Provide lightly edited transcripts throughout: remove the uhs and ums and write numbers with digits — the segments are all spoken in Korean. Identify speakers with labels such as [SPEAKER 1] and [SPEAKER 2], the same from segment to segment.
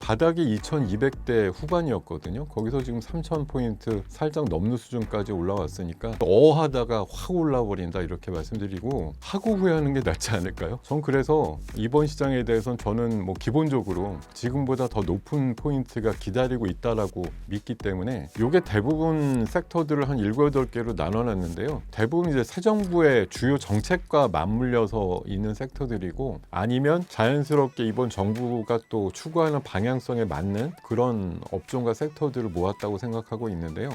[SPEAKER 1] 바닥이 2200대 후반이었거든요. 거기서 지금 3000포인트 살짝 넘는 수준까지 올라왔으니까 하다가 확 올라버린다 이렇게 말씀드리고 하고 후회하는 게 낫지 않을까요? 전 그래서 이번 시장에 대해서는 저는 뭐 기본적으로 지금보다 더 높은 포인트가 기다리고 있다라고 믿기 때문에 이게 대부분 섹터들을 한 7, 8개로 나눠놨는데요. 대부분 이제 새 정부의 주요 정책과 맞물려서 있는 섹터들이고 아니면 자연스럽게 이번 정부가 또 추구하는 방향성에 맞는 그런 업종과 섹터들을 모았다고 생각하고 있는데요.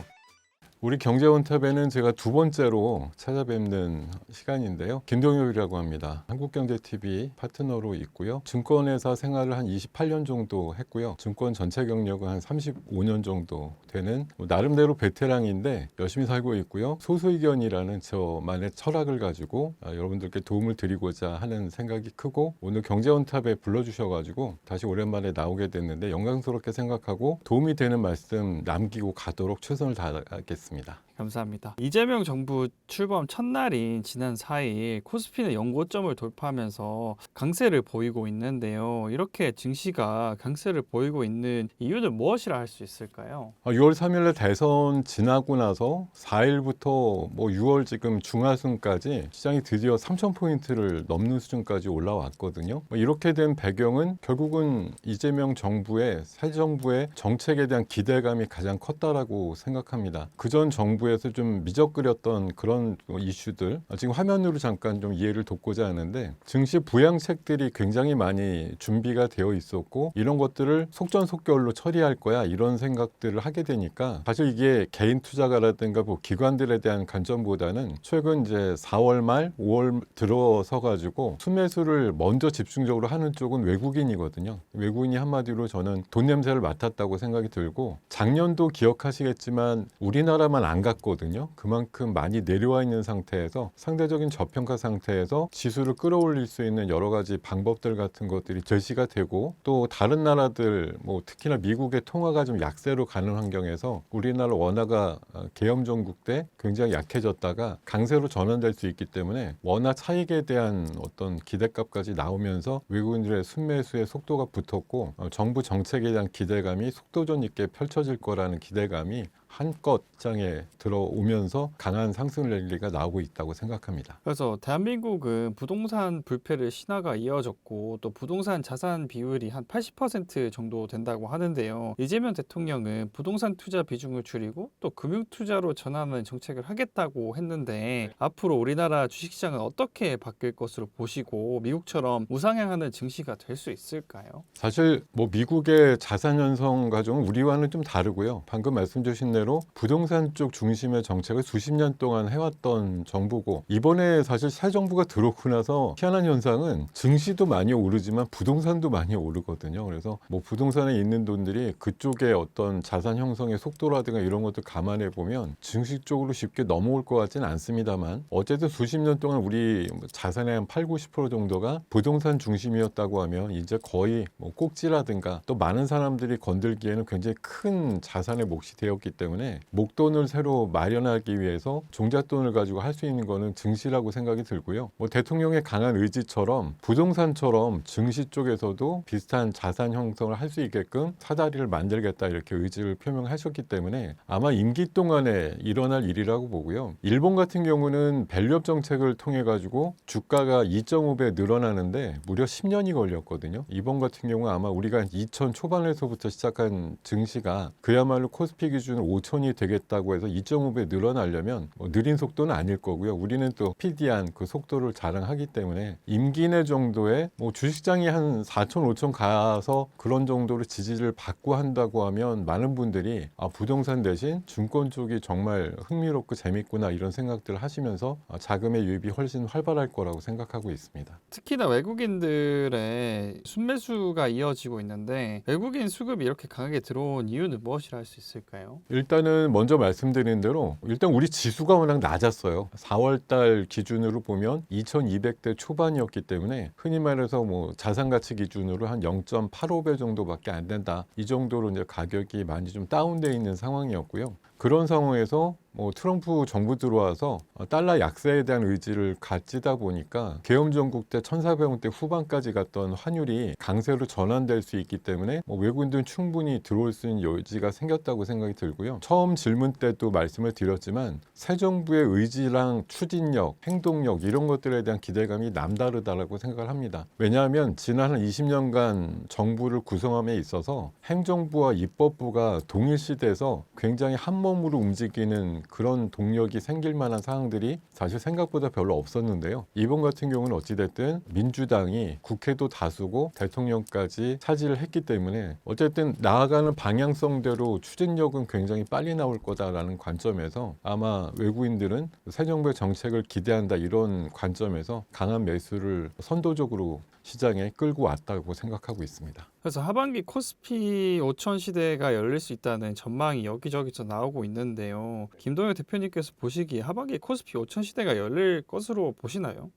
[SPEAKER 1] 우리 경제원탑에는 제가 두 번째로 찾아뵙는 시간인데요. 김동엽이라고 합니다. 한국경제TV 파트너로 있고요. 증권회사 생활을 한 28년 정도 했고요. 증권 전체 경력은 한 35년 정도 되는 나름대로 베테랑인데 열심히 살고 있고요. 소수의견이라는 저만의 철학을 가지고 여러분들께 도움을 드리고자 하는 생각이 크고 오늘 경제원탑에 불러주셔가지고 다시 오랜만에 나오게 됐는데 영광스럽게 생각하고 도움이 되는 말씀 남기고 가도록 최선을 다하겠습니다.
[SPEAKER 2] 감사합니다. 이재명 정부 출범 첫날인 지난 4일 코스피는 연고점을 돌파하면서 강세를 보이고 있는데요. 이렇게 증시가 강세를 보이고 있는 이유는 무엇이라 할 수 있을까요?
[SPEAKER 1] 6월 3일에 대선 지나고 나서 4일부터 뭐 6월 지금 중하순까지 시장이 드디어 3,000포인트를 넘는 수준까지 올라왔거든요. 이렇게 된 배경은 결국은 이재명 정부의 새 정부의 정책에 대한 기대감이 가장 컸다라고 생각합니다. 그전 정부에서 좀 미적거렸던 그런 이슈들 지금 화면으로 잠깐 좀 이해를 돕고자 하는데 증시 부양책들이 굉장히 많이 준비가 되어 있었고 이런 것들을 속전속결로 처리할 거야 이런 생각들을 하게 되니까 사실 이게 개인 투자가라든가 뭐 기관들에 대한 관점보다는 최근 이제 4월 말 5월 들어서 가지고 순매수를 먼저 집중적으로 하는 쪽은 외국인이거든요. 외국인이 한마디로 저는 돈 냄새를 맡았다고 생각이 들고 작년도 기억하시겠지만 우리나라만 안 갔거든요. 그만큼 많이 내려와 있는 상태에서 상대적인 저평가 상태에서 지수를 끌어올릴 수 있는 여러 가지 방법들 같은 것들이 제시가 되고 또 다른 나라들 뭐 특히나 미국의 통화가 좀 약세로 가는 환경에서 우리나라 원화가 계엄 정국 때 굉장히 약해졌다가 강세로 전환될 수 있기 때문에 원화 차익에 대한 어떤 기대값까지 나오면서 외국인들의 순매수의 속도가 붙었고 정부 정책에 대한 기대감이 속도전 있게 펼쳐질 거라는 기대감이 한껏 시장에 들어오면서 강한 상승 랠리가 나오고 있다고 생각합니다.
[SPEAKER 2] 그래서 대한민국은 부동산 불패를 신화가 이어졌고 또 부동산 자산 비율이 한 80% 정도 된다고 하는데요. 이재명 대통령은 부동산 투자 비중을 줄이고 또 금융 투자로 전환하는 정책을 하겠다고 했는데 앞으로 우리나라 주식시장은 어떻게 바뀔 것으로 보시고 미국처럼 우상향하는 증시가 될 수 있을까요?
[SPEAKER 1] 사실 뭐 미국의 자산 형성 과정은 우리와는 좀 다르고요. 방금 말씀 주신 대로 부동산 쪽 중심의 정책을 수십 년 동안 해왔던 정부고 이번에 사실 새 정부가 들어오고 나서 희한한 현상은 증시도 많이 오르지만 부동산도 많이 오르거든요. 그래서 뭐 부동산에 있는 돈들이 그쪽에 어떤 자산 형성의 속도라든가 이런 것들 감안해 보면 증시 쪽으로 쉽게 넘어올 것 같지는 않습니다만 어쨌든 수십 년 동안 우리 자산의 한 8, 90% 정도가 부동산 중심이었다고 하면 이제 거의 뭐 꼭지라든가 또 많은 사람들이 건들기에는 굉장히 큰 자산의 몫이 되었기 때문에 목돈을 새로 마련하기 위해서 종잣돈을 가지고 할 수 있는 거는 증시라고 생각이 들고요. 뭐 대통령의 강한 의지처럼 부동산처럼 증시 쪽에서도 비슷한 자산 형성을 할 수 있게끔 사다리를 만들겠다 이렇게 의지를 표명하셨기 때문에 아마 임기 동안에 일어날 일이라고 보고요. 일본 같은 경우는 밸류업 정책을 통해 가지고 주가가 2.5배 늘어나는데 무려 10년이 걸렸거든요. 이번 같은 경우 아마 우리가 2000 초반에서부터 시작한 증시가 그야말로 코스피 기준 5천이 되겠다고 해서 2.5배 늘어나려면 뭐 느린 속도는 아닐 거고요. 우리는 또 피디한 그 속도를 자랑하기 때문에 임기 내 정도의 뭐 주식시장이 한 4천, 5천 가서 그런 정도로 지지를 받고 한다고 하면 많은 분들이 부동산 대신 증권 쪽이 정말 흥미롭고 재밌구나 이런 생각들을 하시면서 자금의 유입이 훨씬 활발할 거라고 생각하고 있습니다.
[SPEAKER 2] 특히나 외국인들의 순매수가 이어지고 있는데 외국인 수급이 이렇게 강하게 들어온 이유는 무엇이라 할 수 있을까요?
[SPEAKER 1] 일단은 먼저 말씀드린 대로 일단 우리 지수가 워낙 낮았어요. 4월 달 기준으로 보면 2200대 초반이었기 때문에 흔히 말해서 뭐 자산 가치 기준으로 한 0.85배 정도밖에 안 된다. 이 정도로 이제 가격이 많이 좀 다운되어 있는 상황이었고요. 그런 상황에서 뭐 트럼프 정부 들어와서 달러 약세에 대한 의지를 가지다 보니까 계엄 정국 때 1,400원대 후반까지 갔던 환율이 강세로 전환될 수 있기 때문에 뭐 외국인들은 충분히 들어올 수 있는 여지가 생겼다고 생각이 들고요. 처음 질문 때도 말씀을 드렸지만 새 정부의 의지랑 추진력, 행동력 이런 것들에 대한 기대감이 남다르다라고 생각을 합니다. 왜냐하면 지난 한 20년간 정부를 구성함에 있어서 행정부와 입법부가 동일시돼서 굉장히 한몸으로 움직이는 그런 동력이 생길 만한 상황들이 사실 생각보다 별로 없었는데요. 이번 같은 경우는 어찌됐든 민주당이 국회도 다수고 대통령까지 차지를 했기 때문에 어쨌든 나아가는 방향성대로 추진력은 굉장히 빨리 나올 거다라는 관점에서 아마 외국인들은 새 정부의 정책을 기대한다 이런 관점에서 강한 매수를 선도적으로 시장에 끌고 왔다고 생각하고 있습니다.
[SPEAKER 2] 그래서 하반기 코스피 5천 시대가 열릴 수 있다는 전망이 여기저기서 나오고 있는데요. 김동혁 대표님께서 보시기에 하반기 코스피 5천 시대가 열릴 것으로 보시나요?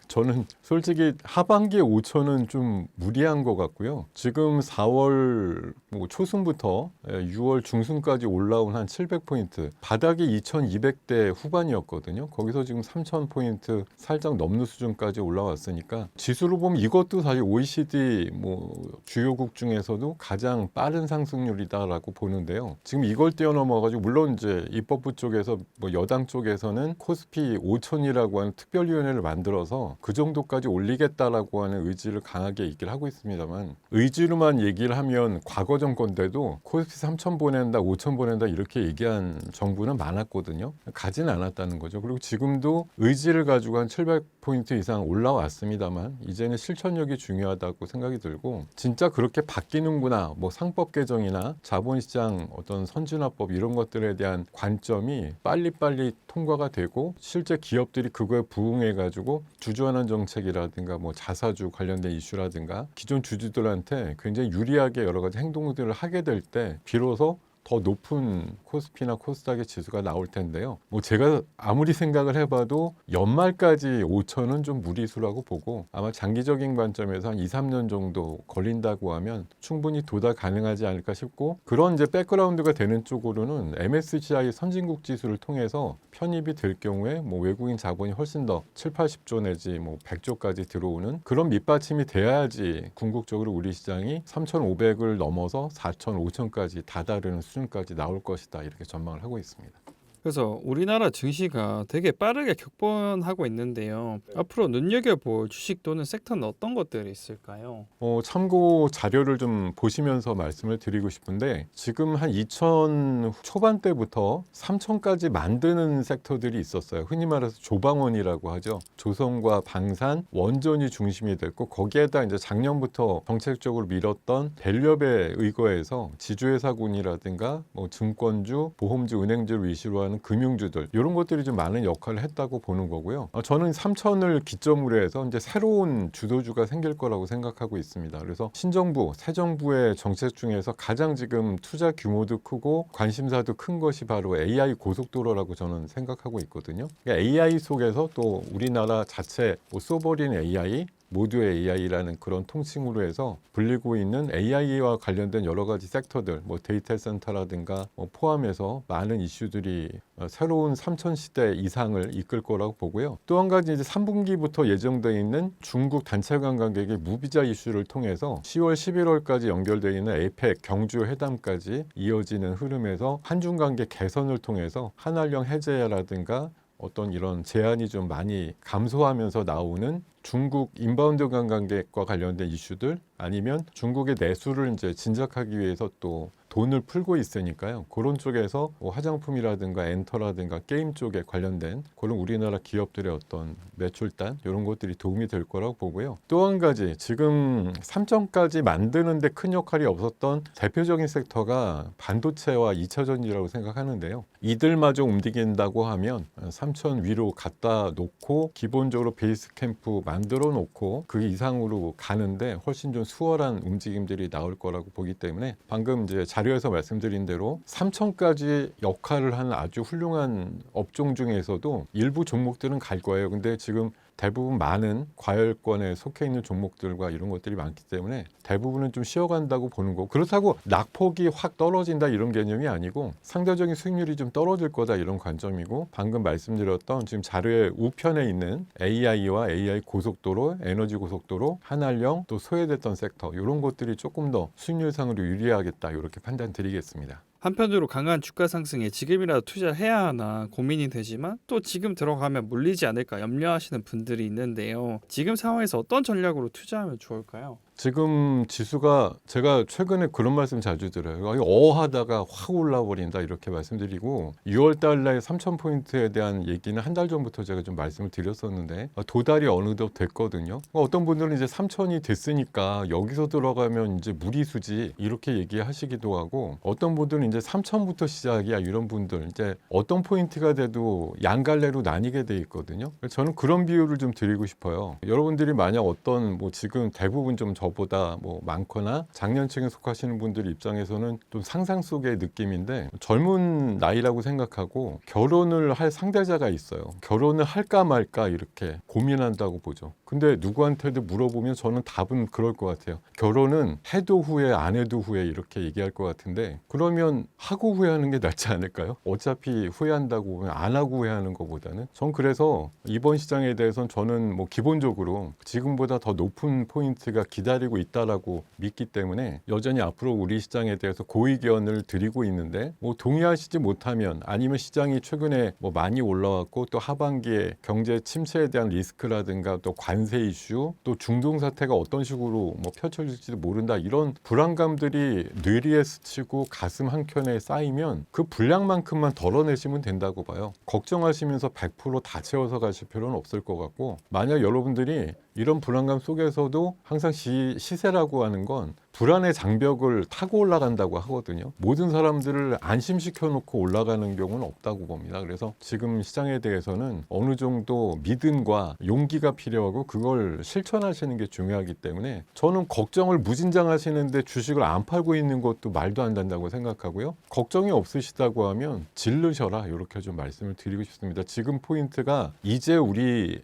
[SPEAKER 1] 저는 솔직히 하반기에 5천은 좀 무리한 것 같고요. 지금 4월 뭐 초순부터 6월 중순까지 올라온 한 700포인트, 바닥이 2,200대 후반이었거든요. 거기서 지금 3,000포인트 살짝 넘는 수준까지 올라왔으니까 지수로 보면 이것도 사실 OECD 뭐 주요국 중에서도 가장 빠른 상승률이다라고 보는데요. 지금 이걸 뛰어넘어가지고 물론 이제 입법부 쪽에서 뭐 여당 쪽에서는 코스피 5천이라고 하는 특별위원회를 만들어서 그 정도까지 올리겠다라고 하는 의지를 강하게 얘기를 하고 있습니다만 의지로만 얘기를 하면 과거 정권 때도 코스피 3천 보낸다 5천 보낸다 이렇게 얘기한 정부는 많았거든요. 가지는 않았다는 거죠. 그리고 지금도 의지를 가지고 한 700포인트 이상 올라왔습니다만 이제는 실천력이 중요하다고 생각이 들고 진짜 그렇게 바뀌는구나 뭐 상법 개정이나 자본시장 어떤 선진화법 이런 것들에 대한 관점이 빨리빨리 통과가 되고 실제 기업들이 그거에 부응해 가지고 주주환원 정책이라든가 뭐 자사주 관련된 이슈라든가 기존 주주들한테 굉장히 유리하게 여러 가지 행동들을 하게 될 때 비로소 더 높은 코스피나 코스닥의 지수가 나올 텐데요. 뭐 제가 아무리 생각을 해봐도 연말까지 5천은 좀 무리수라고 보고 아마 장기적인 관점에서 한 2, 3년 정도 걸린다고 하면 충분히 도달 가능하지 않을까 싶고 그런 이제 백그라운드가 되는 쪽으로는 MSCI 선진국 지수를 통해서 편입이 될 경우에 뭐 외국인 자본이 훨씬 더 7, 80조 내지 뭐 100조까지 들어오는 그런 밑받침이 돼야지 궁극적으로 우리 시장이 3,500을 넘어서 4천, 5천까지 다다르는 수준까지 나올 것이다 이렇게 전망을 하고 있습니다.
[SPEAKER 2] 그래서 우리나라 증시가 되게 빠르게 격변하고 있는데요. 앞으로 눈여겨볼 주식 또는 섹터는 어떤 것들이 있을까요?
[SPEAKER 1] 참고 자료를 좀 보시면서 말씀을 드리고 싶은데 지금 한 2000 초반대부터 3000까지 만드는 섹터들이 있었어요. 흔히 말해서 조방원이라고 하죠. 조선과 방산, 원전이 중심이 됐고 거기에다 이제 작년부터 정책적으로 밀었던 밸류업에 의거해서 지주회사군이라든가 뭐 증권주, 보험주, 은행주를 위주로 하는 금융주들 이런 것들이 좀 많은 역할을 했다고 보는 거고요. 저는 3천을 기점으로 해서 이제 새로운 주도주가 생길 거라고 생각하고 있습니다. 그래서 신정부, 새 정부의 정책 중에서 가장 지금 투자 규모도 크고 관심사도 큰 것이 바로 AI 고속도로라고 저는 생각하고 있거든요. 그러니까 AI 속에서 또 우리나라 자체 뭐 소버린 AI 모두의 AI라는 그런 통칭으로 해서 불리고 있는 AI와 관련된 여러 가지 섹터들, 뭐 데이터 센터라든가 뭐 포함해서 많은 이슈들이 새로운 3천 시대 이상을 이끌 거라고 보고요. 또 한 가지 이제 3분기부터 예정되어 있는 중국 단체 관광객의 무비자 이슈를 통해서 10월, 11월까지 연결되어 있는 에이펙 경주 회담까지 이어지는 흐름에서 한중 관계 개선을 통해서 한한령 해제라든가 어떤 이런 제한이 좀 많이 감소하면서 나오는 중국 인바운드 관광객과 관련된 이슈들 아니면 중국의 내수를 이제 진작하기 위해서 또 돈을 풀고 있으니까요. 그런 쪽에서 뭐 화장품이라든가 엔터라든가 게임 쪽에 관련된 그런 우리나라 기업들의 어떤 매출단 이런 것들이 도움이 될 거라고 보고요. 또 한 가지 지금 3천까지 만드는데 큰 역할이 없었던 대표적인 섹터가 반도체와 2차 전지라고 생각하는데요. 이들마저 움직인다고 하면 3천 위로 갖다 놓고 기본적으로 베이스 캠프 만들어 놓고 그 이상으로 가는데 훨씬 좀 수월한 움직임들이 나올 거라고 보기 때문에 방금 이제 자료에서 말씀드린 대로 3천까지 역할을 하는 아주 훌륭한 업종 중에서도 일부 종목들은 갈 거예요. 근데 지금 대부분 많은 과열권에 속해 있는 종목들과 이런 것들이 많기 때문에 대부분은 좀 쉬어간다고 보는 거고, 그렇다고 낙폭이 확 떨어진다 이런 개념이 아니고 상대적인 수익률이 좀 떨어질 거다 이런 관점이고, 방금 말씀드렸던 지금 자료의 우편에 있는 AI와 AI 고속도로, 에너지 고속도로, 한알령, 또 소외됐던 섹터 이런 것들이 조금 더 수익률상으로 유리하겠다 이렇게 판단 드리겠습니다.
[SPEAKER 2] 한편으로 강한 주가 상승에 지금이라도 투자해야 하나 고민이 되지만 또 지금 들어가면 물리지 않을까 염려하시는 분들이 있는데요. 지금 상황에서 어떤 전략으로 투자하면 좋을까요?
[SPEAKER 1] 지금 지수가, 제가 최근에 그런 말씀 자주 들어요. 어하다가 확 올라버린다 이렇게 말씀드리고, 6월 달에 3,000포인트에 대한 얘기는 한 달 전부터 제가 좀 말씀을 드렸었는데 도달이 어느덧 됐거든요. 어떤 분들은 이제 3,000이 됐으니까 여기서 들어가면 이제 무리수지 이렇게 얘기하시기도 하고, 어떤 분들은 이제 3,000부터 시작이야 이런 분들, 이제 어떤 포인트가 돼도 양갈래로 나뉘게 돼 있거든요. 저는 그런 비유를 좀 드리고 싶어요. 여러분들이 만약 어떤 지금 대부분 좀 저보다 많거나 장년층에 속하시는 분들 입장에서는 좀 상상 속의 느낌인데, 젊은 나이라고 생각하고 결혼을 할 상대자가 있어요. 결혼을 할까 말까 이렇게 고민한다고 보죠. 근데 누구한테도 물어보면 저는 답은 그럴 것 같아요. 결혼은 해도 후회 안 해도 후회 이렇게 얘기할 것 같은데, 그러면 하고 후회하는 게 낫지 않을까요? 어차피 후회한다고 보면 안 하고 후회하는 것보다는. 전 그래서 이번 시장에 대해서는 저는 기본적으로 지금보다 더 높은 포인트가 기다리고 있다라고 믿기 때문에 여전히 앞으로 우리 시장에 대해서 고의견을 드리고 있는데, 동의하시지 못하면, 아니면 시장이 최근에 많이 올라왔고 또 하반기에 경제 침체에 대한 리스크라든가 또 관세 이슈, 또 중동 사태가 어떤 식으로 펼쳐질지도 모른다 이런 불안감들이 뇌리에 스치고 가슴 한켠에 쌓이면 그 분량만큼만 덜어내시면 된다고 봐요. 걱정하시면서 100% 다 채워서 가실 필요는 없을 것 같고, 만약 여러분들이 이런 불안감 속에서도 항상 시세라고 하는 건 불안의 장벽을 타고 올라간다고 하거든요. 모든 사람들을 안심시켜 놓고 올라가는 경우는 없다고 봅니다. 그래서 지금 시장에 대해서는 어느 정도 믿음과 용기가 필요하고 그걸 실천하시는 게 중요하기 때문에, 저는 걱정을 무진장하시는데 주식을 안 팔고 있는 것도 말도 안 된다고 생각하고요. 걱정이 없으시다고 하면 질르셔라 이렇게 좀 말씀을 드리고 싶습니다. 지금 포인트가 이제 우리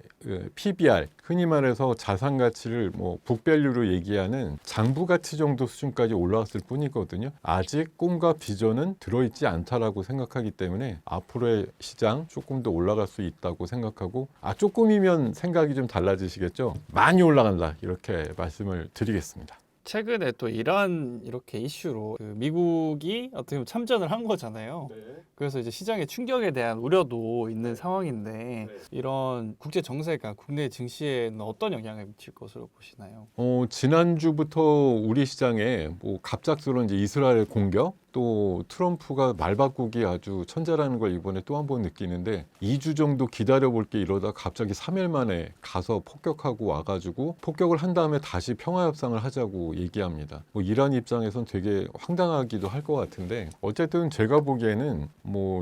[SPEAKER 1] PBR, 흔히 말해서 자산 가치를 북밸류로 얘기하는 장부 가치 정도 수준까지 올라왔을 뿐이거든요. 아직 꿈과 비전은 들어있지 않다라고 생각하기 때문에 앞으로의 시장 조금 더 올라갈 수 있다고 생각하고, 조금이면 생각이 좀 달라지시겠죠. 많이 올라간다 이렇게 말씀을 드리겠습니다.
[SPEAKER 2] 최근에 또 이러한 이렇게 이슈로 미국이 어떻게 보면 참전을 한 거잖아요. 그래서 이제 시장의 충격에 대한 우려도 있는 상황인데 이런 국제 정세가 국내 증시에는 어떤 영향을 미칠 것으로 보시나요?
[SPEAKER 1] 지난주부터 우리 시장에 갑작스러운 이제 이스라엘 공격, 또 트럼프가 말 바꾸기 아주 천재라는 걸 이번에 또 한 번 느끼는데, 2주 정도 기다려볼게 이러다 갑자기 3일 만에 가서 폭격하고 와가지고 폭격을 한 다음에 다시 평화협상을 하자고 얘기합니다. 이란 입장에선 되게 황당하기도 할 것 같은데, 어쨌든 제가 보기에는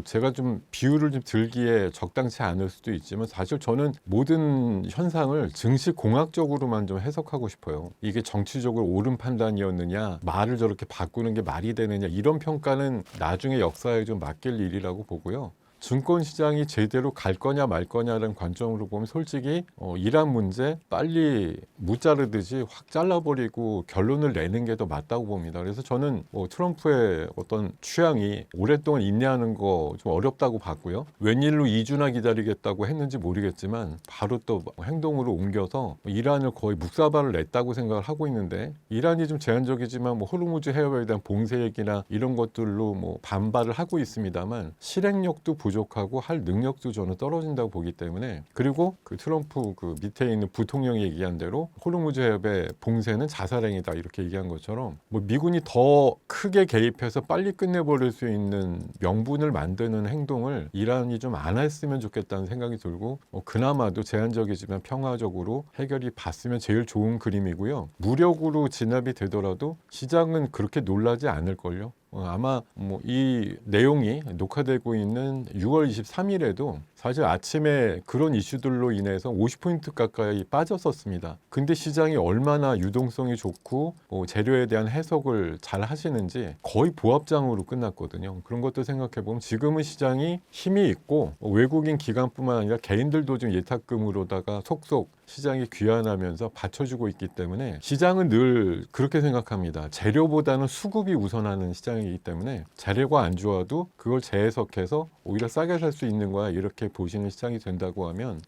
[SPEAKER 1] 제가 좀 비유를 좀 들기에 적당치 않을 수도 있지만, 사실 저는 모든 현상을 증시 공학적으로만 좀 해석하고 싶어요. 이게 정치적으로 옳은 판단이었느냐, 말을 저렇게 바꾸는 게 말이 되느냐, 이런 평가는 나중에 역사에 좀 맡길 일이라고 보고요. 증권시장이 제대로 갈 거냐 말 거냐라는 관점으로 보면 솔직히 이란 문제 빨리 무 자르듯이 확 잘라버리고 결론을 내는 게 더 맞다고 봅니다. 그래서 저는 트럼프의 어떤 취향이 오랫동안 인내하는 거 좀 어렵다고 봤고요. 웬일로 2주나 기다리겠다고 했는지 모르겠지만 바로 또 행동으로 옮겨서 이란을 거의 묵사발을 냈다고 생각을 하고 있는데, 이란이 좀 제한적이지만 호르무즈 해협에 대한 봉쇄 얘기나 이런 것들로 반발을 하고 있습니다만 실행력도 부족하고 할 능력도 저는 떨어진다고 보기 때문에, 그리고 그 트럼프 그 밑에 있는 부통령이 얘기한 대로 호르무즈 해협의 봉쇄는 자살행위다 이렇게 얘기한 것처럼 미군이 더 크게 개입해서 빨리 끝내버릴 수 있는 명분을 만드는 행동을 이란이 좀 안 했으면 좋겠다는 생각이 들고, 그나마도 제한적이지만 평화적으로 해결이 봤으면 제일 좋은 그림이고요. 무력으로 진압이 되더라도 시장은 그렇게 놀라지 않을걸요. 아마 이 내용이 녹화되고 있는 6월 23일에도 사실 아침에 그런 이슈들로 인해서 50포인트 가까이 빠졌었습니다. 근데 시장이 얼마나 유동성이 좋고 재료에 대한 해석을 잘 하시는지 거의 보합장으로 끝났거든요. 그런 것도 생각해보면 지금은 시장이 힘이 있고 외국인 기관뿐만 아니라 개인들도 좀 예탁금으로다가 속속 시장이 귀환하면서 받쳐주고 있기 때문에 시장은 늘 그렇게 생각합니다. 재료보다는 수급이 우선하는 시장이기 때문에 재료가 안 좋아도 그걸 재해석해서 오히려 싸게 살 수 있는 거야 이렇게 보시는 시장이 된다고 하면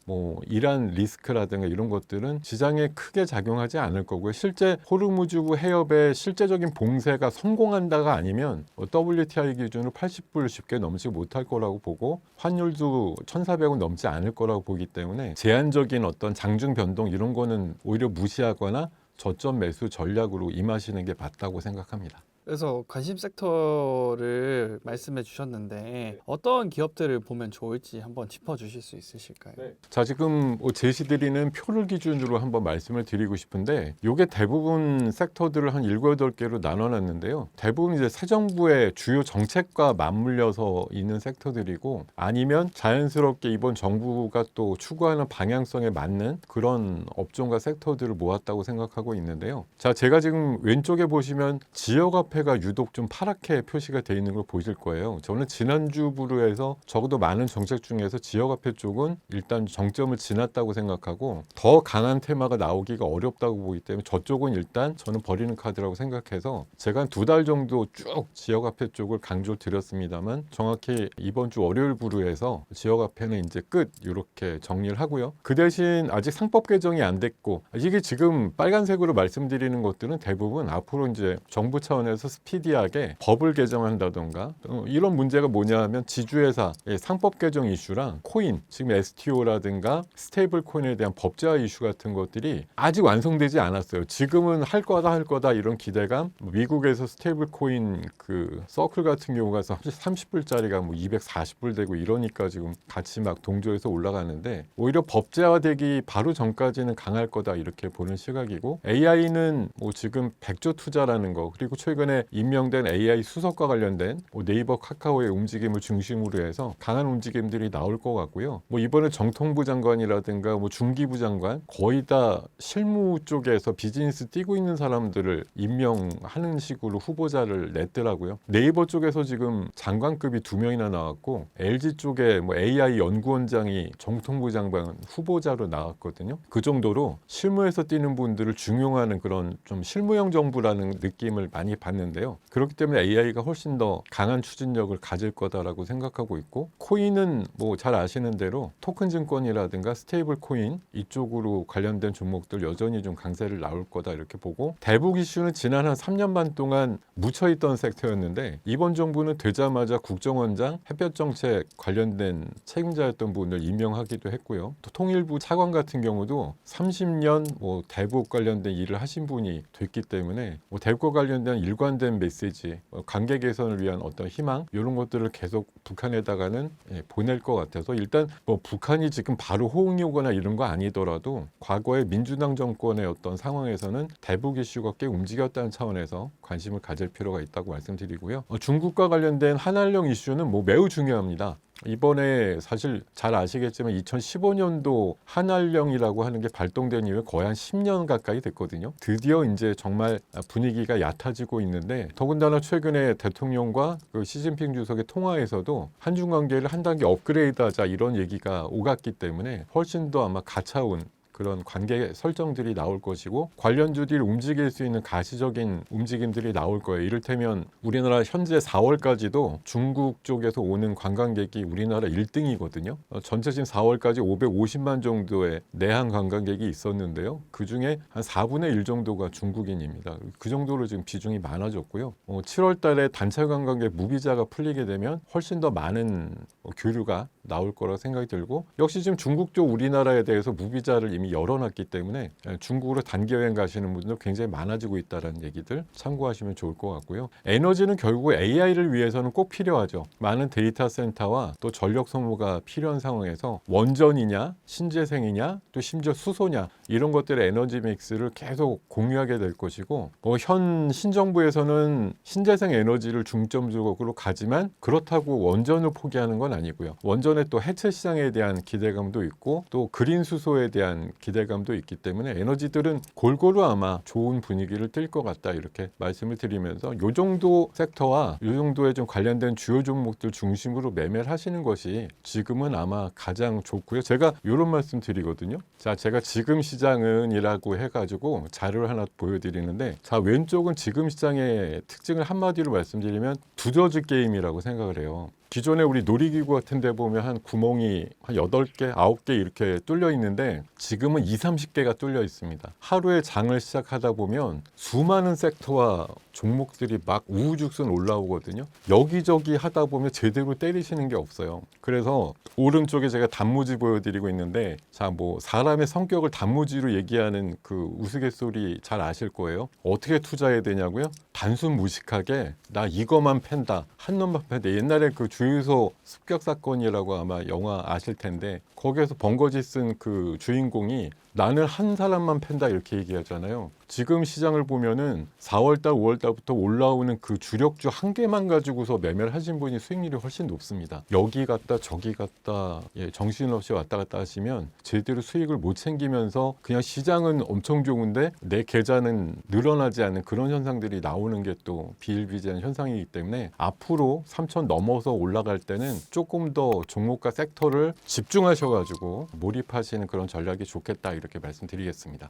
[SPEAKER 1] 이란 리스크라든가 이런 것들은 시장에 크게 작용하지 않을 거고요. 실제 호르무즈 해협의 실제적인 봉쇄가 성공한다가 아니면 WTI 기준으로 80불 쉽게 넘지 못할 거라고 보고 환율도 1,400원 넘지 않을 거라고 보기 때문에 제한적인 어떤 장중 변동 이런 거는 오히려 무시하거나 저점 매수 전략으로 임하시는 게 맞다고 생각합니다.
[SPEAKER 2] 그래서 관심 섹터를 말씀해 주셨는데 어떤 기업들을 보면 좋을지 한번 짚어주실 수 있으실까요?
[SPEAKER 1] 자, 지금 제시드리는 표를 기준으로 한번 말씀을 드리고 싶은데 이게 대부분 섹터들을 한 7, 8개로 나눠놨는데요. 대부분 이제 새 정부의 주요 정책과 맞물려서 있는 섹터들이고 아니면 자연스럽게 이번 정부가 또 추구하는 방향성에 맞는 그런 업종과 섹터들을 모았다고 생각하고 있는데요. 자, 제가 지금 왼쪽에 보시면 지역화폐가 유독 좀 파랗게 표시가 되어 있는 걸 보실 거예요. 저는 지난주부로 해서 적어도 많은 정책 중에서 지역화폐 쪽은 일단 정점을 지났다고 생각하고 더 강한 테마가 나오기가 어렵다고 보기 때문에 저쪽은 일단 저는 버리는 카드라고 생각해서 제가 한 2달 정도 쭉 지역화폐 쪽을 강조드렸습니다만 정확히 이번 주 월요일 부로해서 지역화폐는 이제 끝 이렇게 정리를 하고요. 그 대신 아직 상법 개정이 안 됐고 이게 지금 빨간색으로 말씀드리는 것들은 대부분 앞으로 이제 정부 차원에서 스피디하게 법을 개정한다던가 이런 문제가 뭐냐 하면 지주회사 상법 개정 이슈랑 코인 지금 STO라든가 스테이블 코인에 대한 법제화 이슈 같은 것들이 아직 완성되지 않았어요. 지금은 할 거다 이런 기대감. 미국에서 스테이블 코인 그 서클 같은 경우가 30불짜리가 240불 되고 이러니까 지금 같이 막 동조해서 올라가는데 오히려 법제화되기 바로 전까지는 강할 거다 이렇게 보는 시각이고 AI는 지금 100조 투자라는 거 그리고 최근에 임명된 AI 수석과 관련된 네이버 카카오의 움직임을 중심으로 해서 강한 움직임들이 나올 것 같고요. 이번에 정통부 장관이라든가 중기부 장관 거의 다 실무 쪽에서 비즈니스 뛰고 있는 사람들을 임명하는 식으로 후보자를 냈더라고요. 네이버 쪽에서 지금 장관급이 2명이나 나왔고 LG 쪽에 AI 연구원장이 정통부 장관 후보자로 나왔거든요. 그 정도로 실무에서 뛰는 분들을 중용하는 그런 좀 실무형 정부라는 느낌을 많이 받는데요. 그렇기 때문에 AI가 훨씬 더 강한 추진력을 가질 거다라고 생각하고 있고 코인은 잘 아시는 대로 토큰 증권이라든가 스테이블 코인 이쪽으로 관련된 종목들 여전히 좀 강세를 나올 거다 이렇게 보고 대북 이슈는 지난 한 3년 반 동안 묻혀있던 섹터였는데 이번 정부는 되자마자 국정원장 햇볕 정책 관련된 책임자였던 분을 임명하기도 했고요. 또 통일부 차관 같은 경우도 30년 대북 관련된 일을 하신 분이 됐기 때문에 대북과 관련된 일관된 메시지, 관계 개선을 위한 어떤 희망 이런 것들을 계속 북한에다가는 보낼 것 같아서 일단 북한이 지금 바로 호응이 오거나 이런 거 아니더라도 과거의 민주당 정권의 어떤 상황에서는 대북 이슈가 꽤 움직였다는 차원에서 관심을 가질 필요가 있다고 말씀드리고요. 중국과 관련된 한한령 이슈는 매우 중요합니다. 이번에 사실 잘 아시겠지만 2015년도 한한령이라고 하는 게 발동된 이후에 거의 한 10년 가까이 됐거든요. 드디어 이제 정말 분위기가 얕아지고 있는데 더군다나 최근에 대통령과 그 시진핑 주석의 통화에서도 한중 관계를 한 단계 업그레이드하자 이런 얘기가 오갔기 때문에 훨씬 더 아마 가차운 그런 관계 설정들이 나올 것이고 관련주들이 움직일 수 있는 가시적인 움직임들이 나올 거예요. 이를테면 우리나라 현재 4월까지도 중국 쪽에서 오는 관광객이 우리나라 1등이거든요. 전체 지금 4월까지 550만 정도의 내한 관광객이 있었는데요. 그중에 한 4분의 1 정도가 중국인입니다. 그 정도로 지금 비중이 많아졌고요. 7월 달에 단체 관광객 무비자가 풀리게 되면 훨씬 더 많은 교류가 나올 거라고 생각이 들고 역시 지금 중국 쪽 우리나라에 대해서 무비자를 이미 열어놨기 때문에 중국으로 단기 여행 가시는 분들 굉장히 많아지고 있다는 얘기들 참고하시면 좋을 것 같고요. 에너지는 결국 AI를 위해서는 꼭 필요하죠. 많은 데이터 센터와 또 전력 소모가 필요한 상황에서 원전이냐 신재생이냐 또 심지어 수소냐 이런 것들의 에너지 믹스를 계속 공유하게 될 것이고 현 신정부에서는 신재생 에너지를 중점적으로 가지만 그렇다고 원전을 포기하는 건 아니고요. 원전은 기존의 또 해체 시장에 대한 기대감도 있고 또 그린 수소에 대한 기대감도 있기 때문에 에너지들은 골고루 아마 좋은 분위기를 띌 것 같다 이렇게 말씀을 드리면서 이 정도 섹터와 이 정도에 좀 관련된 주요 종목들 중심으로 매매를 하시는 것이 지금은 아마 가장 좋고요. 제가 이런 말씀 드리거든요. 자, 제가 지금 시장은이라고 해가지고 자료를 하나 보여드리는데, 자, 왼쪽은 지금 시장의 특징을 한마디로 말씀드리면 두더지 게임이라고 생각을 해요. 기존에 우리 놀이기구 같은 데 보면 한 구멍이 한 8개, 9개 이렇게 뚫려 있는데 지금은 20, 30개가 뚫려 있습니다. 하루에 장을 시작하다 보면 수많은 섹터와 종목들이 막 우후죽순 올라오거든요. 여기저기 하다 보면 제대로 때리시는 게 없어요. 그래서 오른쪽에 제가 단무지 보여드리고 있는데, 자, 뭐 사람의 성격을 단무지로 얘기하는 그 우스갯소리 잘 아실 거예요. 어떻게 투자해야 되냐고요? 단순 무식하게 나 이거만 팬다, 한 놈만 팬다. 옛날에 그 주유소 습격 사건이라고 아마 영화 아실 텐데 거기에서 번거지 쓴 그 주인공이 나는 한 사람만 팬다 이렇게 얘기하잖아요. 지금 시장을 보면은 4월달, 5월달부터 올라오는 그 주력주 한 개만 가지고서 매매를 하신 분이 수익률이 훨씬 높습니다. 여기 갔다 저기 갔다 정신없이 왔다 갔다 하시면 제대로 수익을 못 챙기면서 그냥 시장은 엄청 좋은데 내 계좌는 늘어나지 않는 그런 현상들이 나오는 게 또 비일비재한 현상이기 때문에 앞으로 3천 넘어서 올라갈 때는 조금 더 종목과 섹터를 집중하셔가지고 몰입하시는 그런 전략이 좋겠다 이렇게 말씀드리겠습니다.